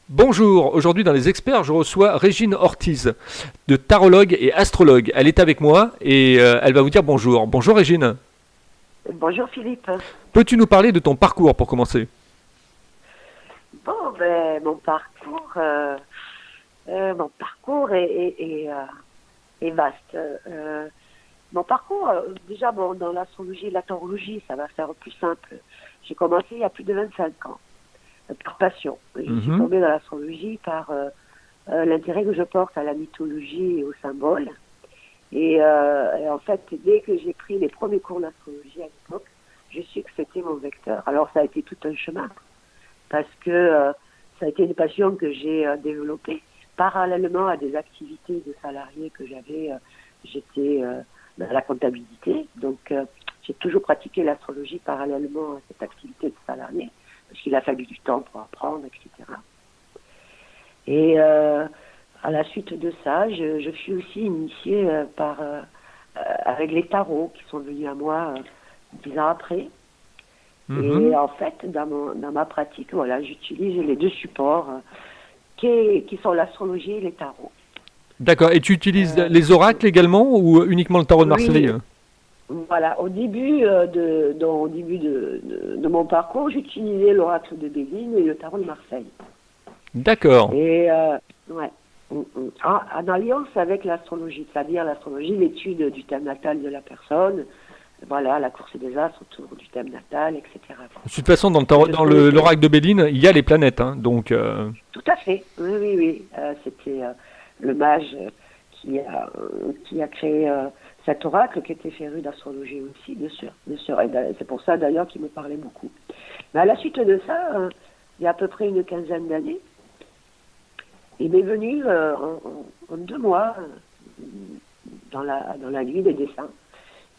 Bonjour, aujourd'hui dans les experts, je reçois Régine Ortiz, de tarologue et astrologue. Elle est avec moi et elle va vous dire bonjour. Bonjour Régine. Bonjour Philippe. Peux-tu nous parler de ton parcours pour commencer? Bon, ben, mon parcours est vaste. Mon parcours, déjà bon, dans l'astrologie et la tarologie, ça va faire plus simple. J'ai commencé il y a plus de 25 ans, par passion. Je suis Mhm. tombée dans l'astrologie par l'intérêt que je porte à la mythologie et aux symboles. Et en fait, dès que j'ai pris les premiers cours d'astrologie à l'époque, je sais que c'était mon vecteur. Alors ça a été tout un chemin, parce que ça a été une passion que j'ai développée parallèlement à des activités de salarié que j'avais. J'étais dans la comptabilité, donc j'ai toujours pratiqué l'astrologie parallèlement à cette activité de salarié, parce qu'il a fallu du temps pour apprendre, etc. Et à la suite de ça, je suis aussi initiée avec les tarots qui sont venus à moi 10 ans après. Et Mhm. en fait, dans ma pratique, voilà, j'utilise les deux supports qui sont l'astrologie et les tarots. D'accord. Et tu utilises Euh, les oracles également ou uniquement le tarot de oui, Marseille? voilà, au début de mon parcours, j'utilisais l'oracle de Béline et le tarot de Marseille. D'accord. Et ouais, en alliance avec l'astrologie, c'est-à-dire l'astrologie, l'étude du thème natal de la personne, voilà, la course des astres autour du thème natal, etc. De toute façon, dans le Que tarot, je dans trouvais que l'oracle de Béline, il y a les planètes, hein, donc. tout à fait, oui, oui, oui. C'était le mage qui a créé cet oracle qui était féru d'astrologie aussi, bien sûr, bien sûr. Et c'est pour ça d'ailleurs qu'il me parlait beaucoup. Mais à la suite de ça, il y a à peu près une quinzaine d'années, il m'est venu en 2 mois dans la nuit des dessins.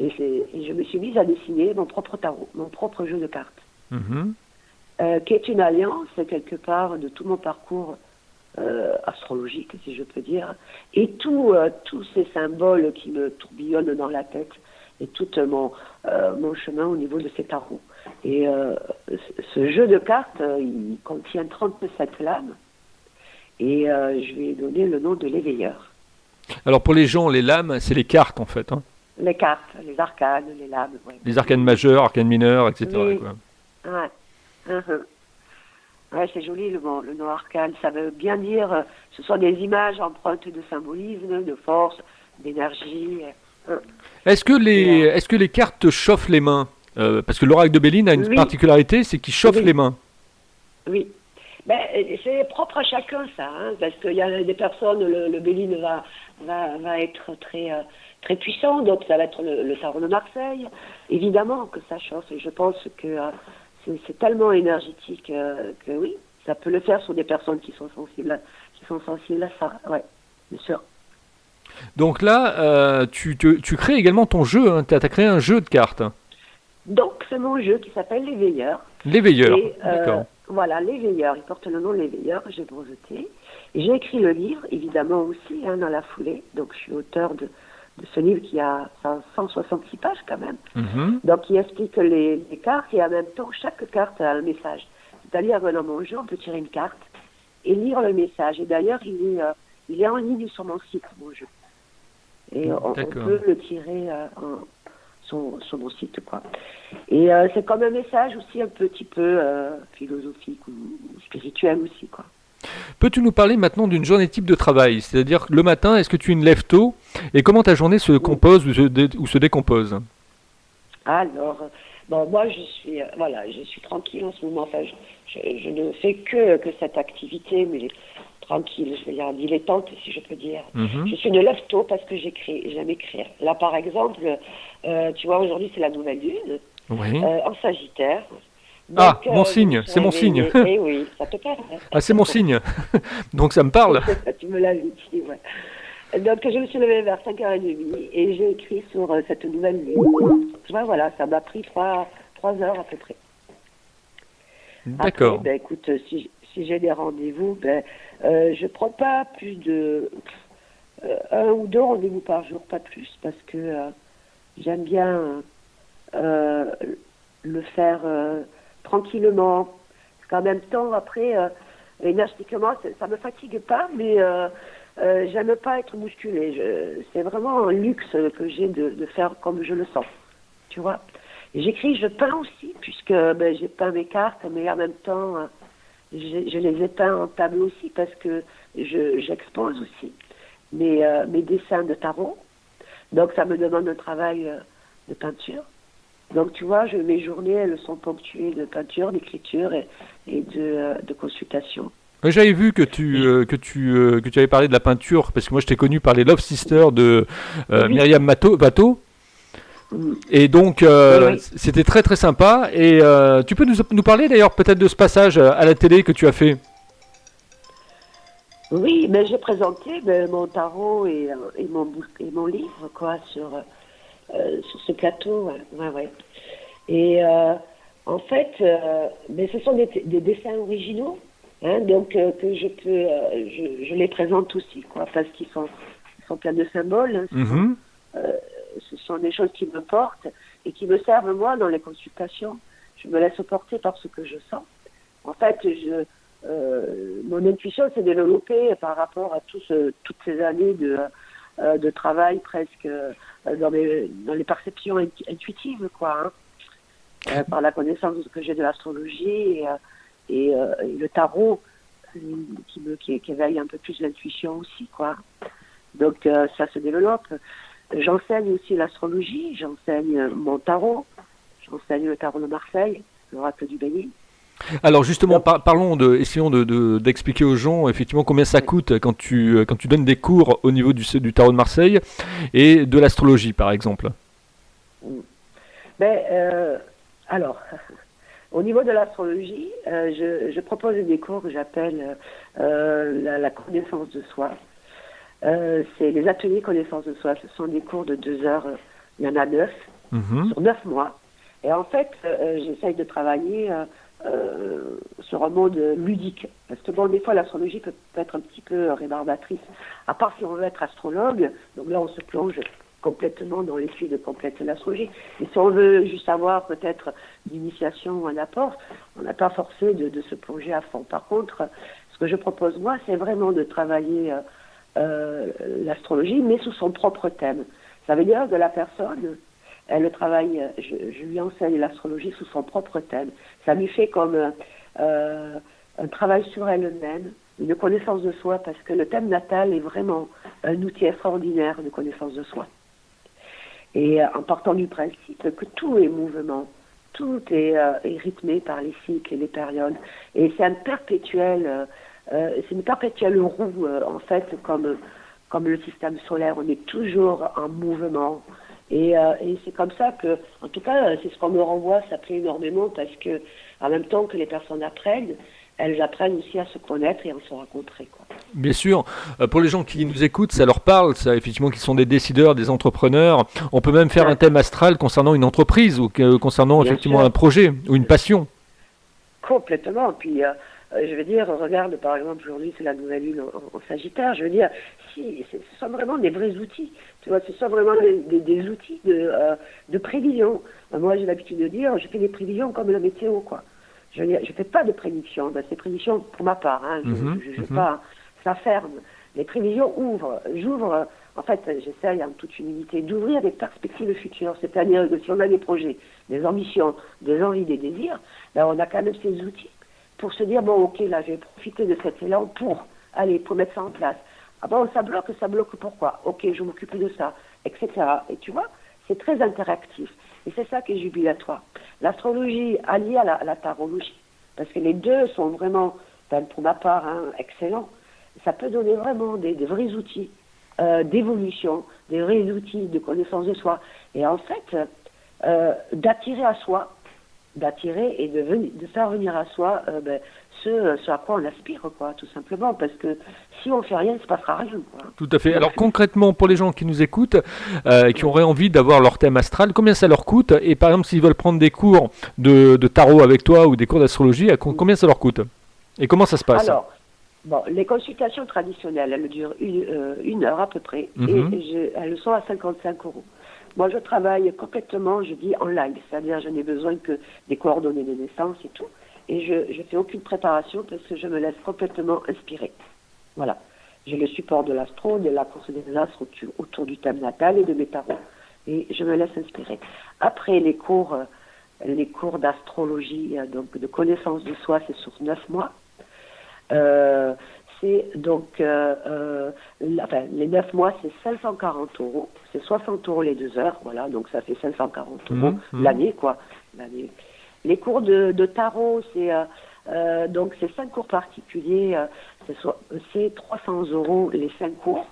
Et je me suis mise à dessiner mon propre tarot, mon propre jeu de cartes, Mhm. qui est une alliance quelque part de tout mon parcours astrologique, si je peux dire, et tous ces symboles qui me tourbillonnent dans la tête, et tout mon chemin au niveau de ces tarots. Et ce jeu de cartes, il contient 37 lames, et je lui ai donné le nom de l'éveilleur. Alors pour les gens, les lames, c'est les cartes en fait, hein. Les cartes, les arcanes, les lames, ouais, Les oui, arcanes oui. majeures, arcanes mineures, etc. Oui, quoi. ouais. Mhm. Ouais, c'est joli le nom arcane. Ça veut bien dire, ce sont des images empreintes de symbolisme, de force, d'énergie. euh, et, Est-ce que les cartes te chauffent les mains? Parce que l'oracle de Béline a une oui, particularité, c'est qu'il chauffe les oui, mains. oui. Ben, c'est propre à chacun ça, hein, parce qu'il y a des personnes, le Béline va être très puissant, donc ça va être le tarot de Marseille. Évidemment que ça chauffe, et je pense que c'est tellement énergétique que oui, ça peut le faire sur des personnes qui sont sensibles à ça, ouais, bien sûr. Donc là, tu crées également ton jeu, hein. Tu as créé un jeu de cartes. Donc c'est mon jeu qui s'appelle L'éveilleur. L'éveilleur. Et D'accord. voilà, L'éveilleur, il porte le nom de L'éveilleur, j'ai breveté. Et j'ai écrit le livre, évidemment aussi, hein, dans la foulée. Donc je suis auteur de ce livre qui a 166 pages quand même. Mhm. Donc il explique les cartes et en même temps chaque carte a un message. C'est-à-dire que dans mon jeu, on peut tirer une carte et lire le message. Et d'ailleurs, il est en ligne sur mon site, mon jeu. Et on D'accord. peut le tirer sur mon site, quoi. Et c'est comme un message aussi un petit peu philosophique ou spirituel aussi, quoi. Peux-tu nous parler maintenant d'une journée type de travail? C'est-à-dire le matin, est-ce que tu ne lèves tôt? Et comment ta journée se Mm. compose ou se décompose? Alors, bon, moi, voilà, je suis tranquille en ce moment. Enfin, je ne fais que cette activité, mais tranquille, je vais dire dilettante, si je peux dire. Mhm. Je suis de lève tôt parce que j'aime écrire. Là, par exemple, tu vois, aujourd'hui, c'est la nouvelle lune Oui. en Sagittaire. Ah, Donc, mon je me signe, suis c'est mon signe. réveillée. Eh oui, ça te parle, Ah, c'est hein. mon signe. Donc ça me parle. Tu me l'as dit, ouais. Donc, je me suis levée vers 5h30 et j'ai écrit sur cette nouvelle lune. Tu vois, voilà, ça m'a pris 3 heures à peu près. Après, D'accord. ben, écoute, si j'ai des rendez-vous, ben, je prends pas plus de un ou deux rendez-vous par jour, pas plus, parce que j'aime bien euh, le faire tranquillement. Parce qu'en même temps, après, Énergétiquement, ça me fatigue pas, mais j'aime pas être bousculée. C'est vraiment un luxe que j'ai de faire comme je le sens. Tu vois. Et j'écris, je peins aussi, puisque j'ai peint mes cartes, mais en même temps, je les ai peints en tableau aussi, parce que j'expose aussi mes dessins de tarot. Donc ça me demande un travail de peinture. Donc tu vois, mes journées, elles sont ponctuées de peinture, d'écriture et de consultation. Ouais, j'avais vu que tu avais parlé de la peinture, parce que moi je t'ai connu par les Love Sisters de Oui. Myriam Bateau. Mm. Et donc, Oui, oui. c'était très très sympa. Et tu peux nous parler d'ailleurs peut-être de ce passage à la télé que tu as fait. Oui, mais j'ai présenté mon tarot et mon livre, quoi, sur ce plateau. Ouais, ouais, ouais. Et en fait, mais ce sont des dessins originaux, hein, donc que je les présente aussi, quoi, parce ils sont pleins de symboles, hein, Mhm. euh, ce sont des choses qui me portent et qui me servent moi dans les consultations. Je me laisse porter par ce que je sens. En fait, mon intuition s'est développée par rapport à toutes ces années de travail presque dans les perceptions intuitives, quoi. Hein. Par la connaissance que j'ai de l'astrologie et le tarot qui éveille un peu plus l'intuition aussi, quoi. Donc ça se développe. J'enseigne aussi l'astrologie, j'enseigne mon tarot, j'enseigne le tarot de Marseille, l'oracle du Bénin. Alors justement, Donc, essayons d'expliquer aux gens effectivement combien ça oui. coûte quand tu donnes des cours au niveau du tarot de Marseille et de l'astrologie par exemple. Ben, alors, au niveau de l'astrologie, je propose des cours que j'appelle la connaissance de soi. C'est les ateliers connaissance de soi. Ce sont des cours de 2 heures. Il y en a 9 Mhm. sur 9 mois. Et en fait, j'essaye de travailler sur un mode ludique. Parce que bon, des fois, l'astrologie peut être un petit peu rébarbatrice. À part si on veut être astrologue, donc là, on se plonge complètement dans l'étude complète de l'astrologie. Et si on veut juste avoir peut-être l'initiation ou un apport, on n'a pas forcé de se plonger à fond. Par contre, ce que je propose moi, c'est vraiment de travailler l'astrologie, mais sous son propre thème. Ça veut dire que la personne, elle travaille, je lui enseigne l'astrologie sous son propre thème. Ça lui fait comme un travail sur elle-même, une connaissance de soi, parce que le thème natal est vraiment un outil extraordinaire de connaissance de soi. Et en partant du principe que tout est mouvement, tout est rythmé par les cycles et les périodes. Et c'est c'est une perpétuelle roue, en fait, comme le système solaire. On est toujours en mouvement. Et c'est comme ça que, en tout cas, c'est ce qu'on me renvoie, ça plaît énormément, parce que, en même temps que les personnes apprennent, elles apprennent aussi à se connaître et à se rencontrer, quoi. Bien sûr, pour les gens qui nous écoutent, ça leur parle, ça, effectivement, qui sont des décideurs, des entrepreneurs. On peut même faire un Ouais, thème astral concernant une entreprise ou concernant bien effectivement sûr. un projet ou une passion. Complètement. Puis, je veux dire, regarde, par exemple, aujourd'hui, c'est la nouvelle lune en Sagittaire. Je veux dire, si, ce sont vraiment des vrais outils. Tu vois, ce sont vraiment des outils de prévision. Moi, j'ai l'habitude de dire, je fais des prévisions comme la météo, quoi. Je veux dire, je fais pas de prédictions. Ben, c'est prédictions pour ma part. Hein. Mhm, Je mhm. pas, ça ferme. Les prévisions j'ouvre. En fait, j'essaye en toute humilité d'ouvrir des perspectives futures. C'est-à-dire que si on a des projets, des ambitions, des envies, des désirs, ben, on a quand même ces outils pour se dire, bon, ok, là, je vais profiter de cet élan pour mettre ça en place. Ah bon, ça bloque pourquoi? Ok, je m'occupe de ça, etc. Et tu vois, c'est très interactif. Et c'est ça qui est jubilatoire. L'astrologie alliée à la tarologie, parce que les deux sont vraiment, ben, pour ma part, hein, excellents. Ça peut donner vraiment des vrais outils d'évolution, des vrais outils de connaissance de soi. Et en fait, d'attirer à soi, d'attirer et de faire venir à soi ce à quoi on aspire, quoi, tout simplement. Parce que si on fait rien, il ne se passera rien, quoi. Tout à fait. Donc, Alors concrètement, pour les gens qui nous écoutent, qui ouais. auraient envie d'avoir leur thème astral, combien ça leur coûte? Et par exemple, s'ils veulent prendre des cours de tarot avec toi ou des cours d'astrologie, combien ça leur coûte? Et comment ça se passe? Alors, bon, les consultations traditionnelles, elles durent une heure à peu près, et Mhm. elles sont à 55 euros. Moi, je travaille complètement, je dis en live, c'est-à-dire je n'ai besoin que des coordonnées de naissance et tout. et je fais aucune préparation parce que je me laisse complètement inspirer. Voilà. J'ai le support de l'astro, de la course des astres autour du thème natal et de mes tarots. Et je me laisse inspirer. Après, les cours d'astrologie, donc de connaissance de soi, c'est sur 9 mois. C'est donc, les 9 mois, c'est 540 €. C'est 60 € les 2 heures, voilà, donc ça fait 540 € l'année, quoi. L'année. Les cours de tarot, donc c'est 5 cours particuliers, c'est 300 € les 5 cours.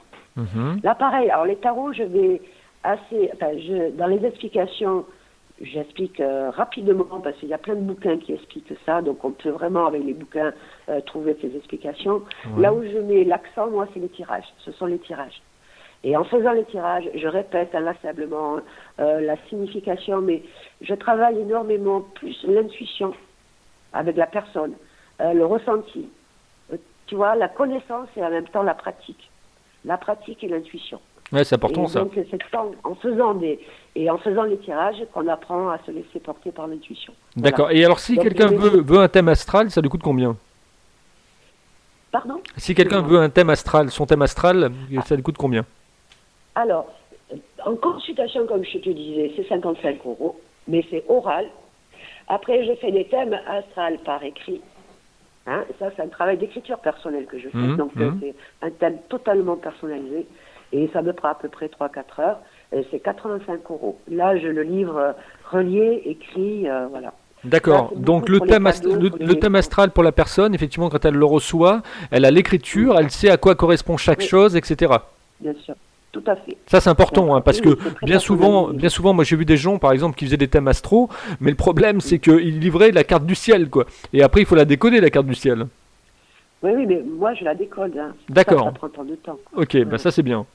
Là, pareil, alors les tarots, dans les explications, j'explique rapidement parce qu'il y a plein de bouquins qui expliquent ça, donc on peut vraiment avec les bouquins trouver ces explications. Ouais. Là où je mets l'accent, moi, c'est les tirages. Ce sont les tirages. Et en faisant les tirages, je répète inlassablement la signification, mais je travaille énormément plus l'intuition avec la personne, le ressenti. Tu vois, la connaissance et en même temps la pratique. La pratique et l'intuition. Ouais, c'est important et ça. Donc c'est en faisant les tirages qu'on apprend à se laisser porter par l'intuition. D'accord. Voilà. Et alors si quelqu'un veut un thème astral, ça lui coûte combien? Pardon? Si quelqu'un veut un thème astral, son thème astral, ça lui coûte combien? Alors, en consultation, comme je te disais, c'est 55 €, mais c'est oral. Après, je fais des thèmes astrales par écrit. Hein, ça, c'est un travail d'écriture personnelle que je fais. Donc, c'est un thème totalement personnalisé. Et ça me prend à peu près 3-4 heures. Et c'est 85 €. Là, je le livre relié, écrit, voilà. D'accord. Donc, le thème astral pour la personne, effectivement, quand elle le reçoit, elle a l'écriture, elle sait à quoi correspond chaque chose, etc. Bien sûr. Tout à fait. Ça, c'est important, hein, parce que bien souvent, moi, j'ai vu des gens, par exemple, qui faisaient des thèmes astro, mais le problème, c'est qu'ils livraient la carte du ciel, quoi. Et après, il faut la décoder, la carte du ciel. Oui, mais moi, je la décode. Hein. D'accord. Ça prend tant de temps. Ok, bah ça, c'est bien.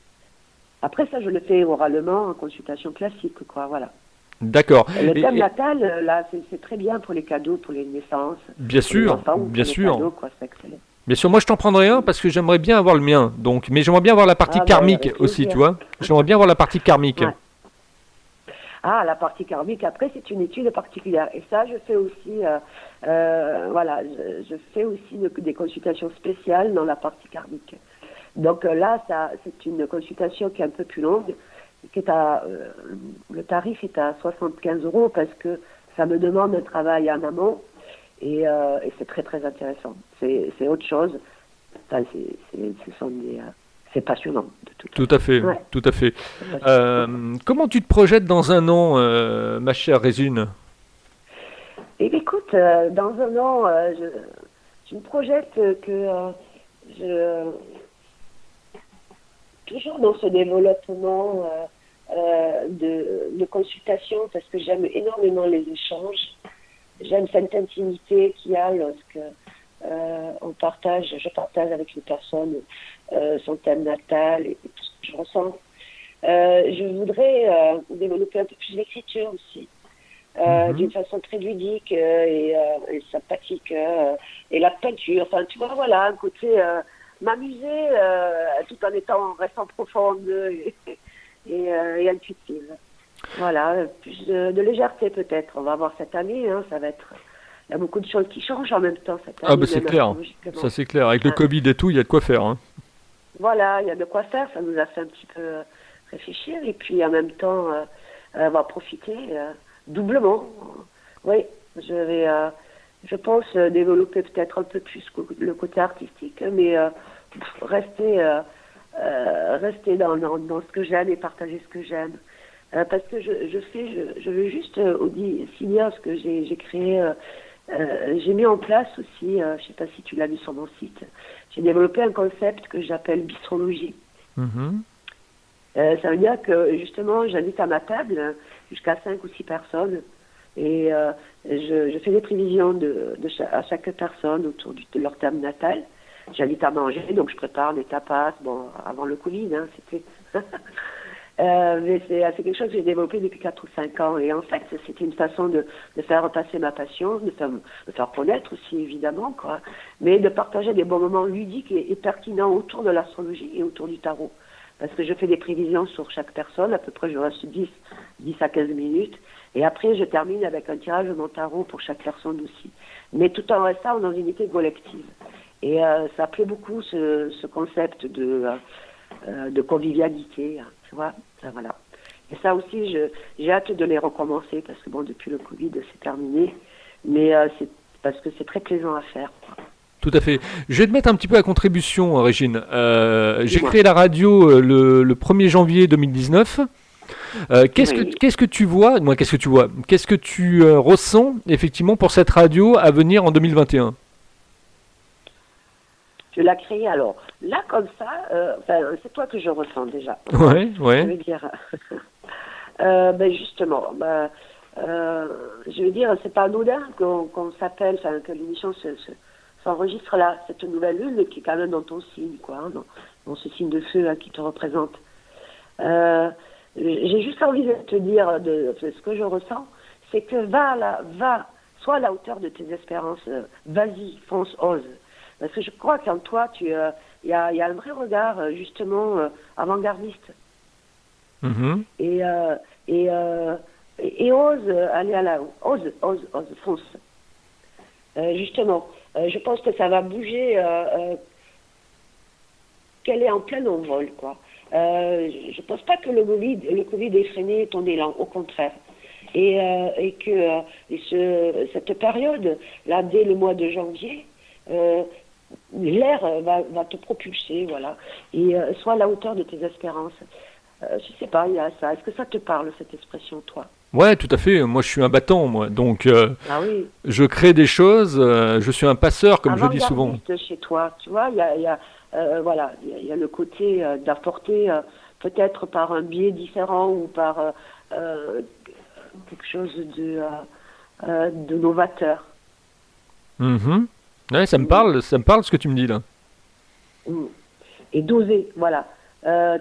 Après, ça, je le fais oralement, en consultation classique, quoi, voilà. D'accord. Le thème natal, là, c'est très bien pour les cadeaux, pour les naissances. Bien sûr, enfants, bien sûr. Cadeaux, quoi, c'est excellent. Bien sûr, moi je t'en prendrai un parce que j'aimerais bien avoir le mien. Donc, mais j'aimerais bien avoir la partie karmique aussi, tu vois. J'aimerais bien avoir la partie karmique. Ouais. Ah, la partie karmique, après, c'est une étude particulière. Et ça, je fais aussi, voilà, je fais aussi des consultations spéciales dans la partie karmique. Donc là, c'est une consultation qui est un peu plus longue, qui est le tarif est à 75 € parce que ça me demande un travail en amont et c'est très très intéressant. C'est autre chose. Enfin, c'est passionnant. Tout à fait, ouais. Tout à fait. Comment tu te projettes dans un an, ma chère Régine? Eh bien, écoute, dans un an, je me projette que toujours dans ce développement de consultation, parce que j'aime énormément les échanges. J'aime cette intimité qu'il y a lorsque je partage avec une personne son thème natal et tout ce que je ressens. Je voudrais développer un peu plus l'écriture aussi, d'une façon très ludique et sympathique, et la peinture. Enfin, tu vois, voilà, un côté m'amuser tout en restant profonde et intuitive. Voilà, plus de légèreté peut-être. On va voir cette année, hein, ça va être... Il y a beaucoup de choses qui changent en même temps cette année. Ah bah c'est clair, ça c'est clair. Avec le Covid et tout, il y a de quoi faire. Hein. Voilà, il y a de quoi faire, ça nous a fait un petit peu réfléchir. Et puis en même temps, on va profiter doublement. Oui, je pense développer peut-être un peu plus le côté artistique, mais rester dans ce que j'aime et partager ce que j'aime. Parce que je veux juste signer ce que j'ai créé. J'ai mis en place aussi, je ne sais pas si tu l'as vu sur mon site, j'ai développé un concept que j'appelle bistrologie. Ça veut dire que justement j'invite à ma table jusqu'à 5 ou 6 personnes et je fais des prévisions à chaque personne autour de leur thème natal. J'invite à manger, donc je prépare des tapas, bon, avant le Covid, hein, c'était... mais c'est quelque chose que j'ai développé depuis 4 ou 5 ans. Et en fait, c'était une façon de faire repasser ma passion, de faire connaître aussi, évidemment, quoi. Mais de partager des bons moments ludiques et pertinents autour de l'astrologie et autour du tarot. parce que je fais des prévisions sur chaque personne, à peu près je reste 10 à 15 minutes, et après je termine avec un tirage de mon tarot pour chaque personne aussi. Mais tout en restant dans une unité collective. Et ça plaît beaucoup ce concept de convivialité, hein, tu vois, ça, voilà. Et ça aussi, j'ai hâte de les recommencer, parce que bon, depuis le Covid, c'est terminé, mais c'est parce que c'est très plaisant à faire, quoi. Tout à fait. Je vais te mettre un petit peu à contribution, Régine. J'ai Dis-moi. créé la radio le 1er janvier 2019. Qu'est-ce que tu vois, moi, qu'est-ce que tu vois? Qu'est-ce que tu ressens, effectivement, pour cette radio à venir en 2021? Je l'ai créé alors. Là, comme ça, enfin, c'est toi que je ressens déjà. Ouais, Je ouais. veux dire, justement, je veux dire, c'est pas anodin qu'on s'appelle, enfin, que l'émission s'enregistre là, cette nouvelle lune qui est quand même dans ton signe, quoi, hein, dans ce signe de feu là, qui te représente. J'ai juste envie de te dire de ce que je ressens, c'est que va, sois à la hauteur de tes espérances, vas-y, fonce, ose. Parce que je crois qu'en toi, il y a un vrai regard, justement, avant-gardiste. Mhm. Et ose aller à la ose, fonce. Justement, je pense que ça va bouger, qu'elle est en plein envol, quoi. Je pense pas que le Covid ait freiné ton élan, au contraire. Et que cette période, là, dès le mois de janvier, l'air va te propulser, voilà. Et sois à la hauteur de tes espérances. Je sais pas, il y a ça. Est-ce que ça te parle, cette expression, toi? Ouais, tout à fait. Moi, je suis un battant, moi. Donc, Ah oui. je crée des choses. Je suis un passeur, comme je dis souvent. Avant-gardiste chez toi, tu vois, voilà, il y a le côté d'apporter, peut-être par un biais différent ou par quelque chose de novateur. Mhm. Ouais, ça me parle ce que tu me dis là. Mm. Et d'oser, voilà.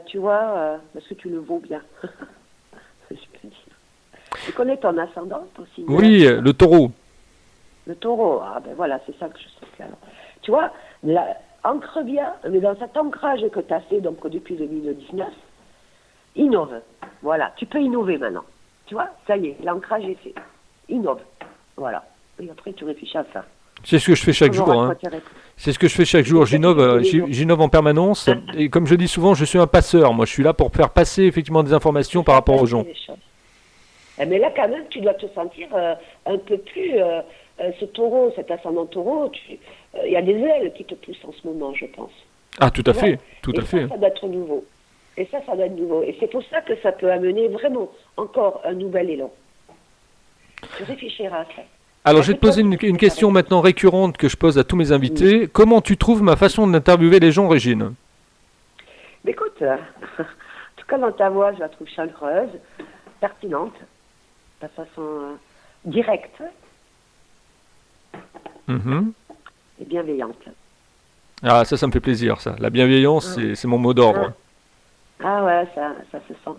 Tu vois, parce que tu le vaux bien. Je peux dire. Tu connais ton ascendant aussi? Oui, le taureau. Le taureau, ah ben voilà, c'est ça que je sais. Alors, tu vois, là, ancre bien, mais dans cet ancrage que tu as fait donc depuis 2019, innove. Voilà, tu peux innover maintenant. Tu vois, ça y est, l'ancrage est fait. Innove. Voilà. Et après, tu réfléchis à ça. C'est ce que je fais chaque jour. Hein. C'est ce que je fais chaque jour. J'innove en permanence. Et comme je dis souvent, je suis un passeur. Moi, je suis là pour faire passer effectivement des informations par rapport aux gens. Mais là, quand même, tu dois te sentir un peu plus... ce taureau, cet ascendant taureau, il y a des ailes qui te poussent en ce moment, je pense. Ah, tout à fait, tout à fait. Ça doit être nouveau. Et ça doit être nouveau. Et c'est pour ça que ça peut amener vraiment encore un nouvel élan. Tu réfléchiras à ça. Alors, je vais te poser une question maintenant récurrente que je pose à tous mes invités. Comment tu trouves ma façon d'interviewer les gens, Régine? Mais écoute, en tout cas, dans ta voix, je la trouve chaleureuse, pertinente, de façon directe et bienveillante. Ah, ça me fait plaisir, ça. La bienveillance, c'est mon mot d'ordre. Ah ouais, ça se sent.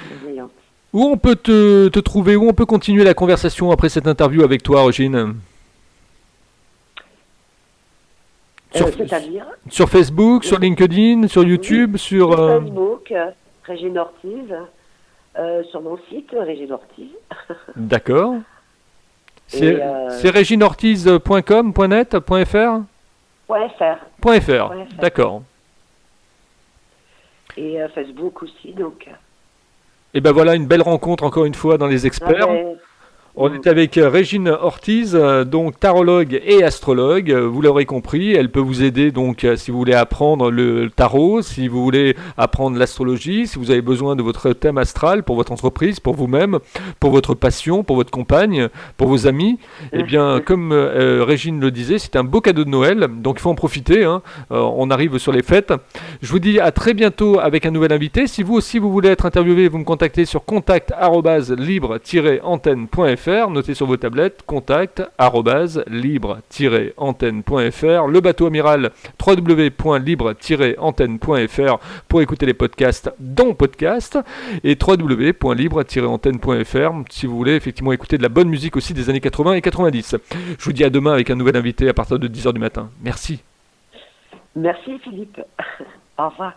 Bienveillante. Où on peut te trouver, où on peut continuer la conversation après cette interview avec toi, Régine? C'est-à-dire sur Facebook, sur LinkedIn, sur YouTube, sur Facebook, Régine Ortiz, sur mon site, Régine Ortiz. D'accord. C'est regineortiz.com, .net, .fr .fr, d'accord. Et Facebook aussi, donc. Et ben voilà, une belle rencontre encore une fois dans les experts. On est avec Régine Ortiz, donc tarologue et astrologue. Vous l'aurez compris, elle peut vous aider donc si vous voulez apprendre le tarot, si vous voulez apprendre l'astrologie, si vous avez besoin de votre thème astral pour votre entreprise, pour vous-même, pour votre passion, pour votre compagne, pour vos amis. Eh bien, comme Régine le disait, c'est un beau cadeau de Noël, donc il faut en profiter. Hein. On arrive sur les fêtes. Je vous dis à très bientôt avec un nouvel invité. Si vous aussi vous voulez être interviewé, vous me contactez sur contact@libre-antenne.fr. Notez sur vos tablettes contact@libre-antenne.fr. Le bateau amiral www.libre-antenne.fr pour écouter les podcasts dans podcast et www.libre-antenne.fr si vous voulez effectivement écouter de la bonne musique aussi des années 80 et 90. Je vous dis à demain avec un nouvel invité à partir de 10h du matin. Merci. Merci Philippe. Au revoir.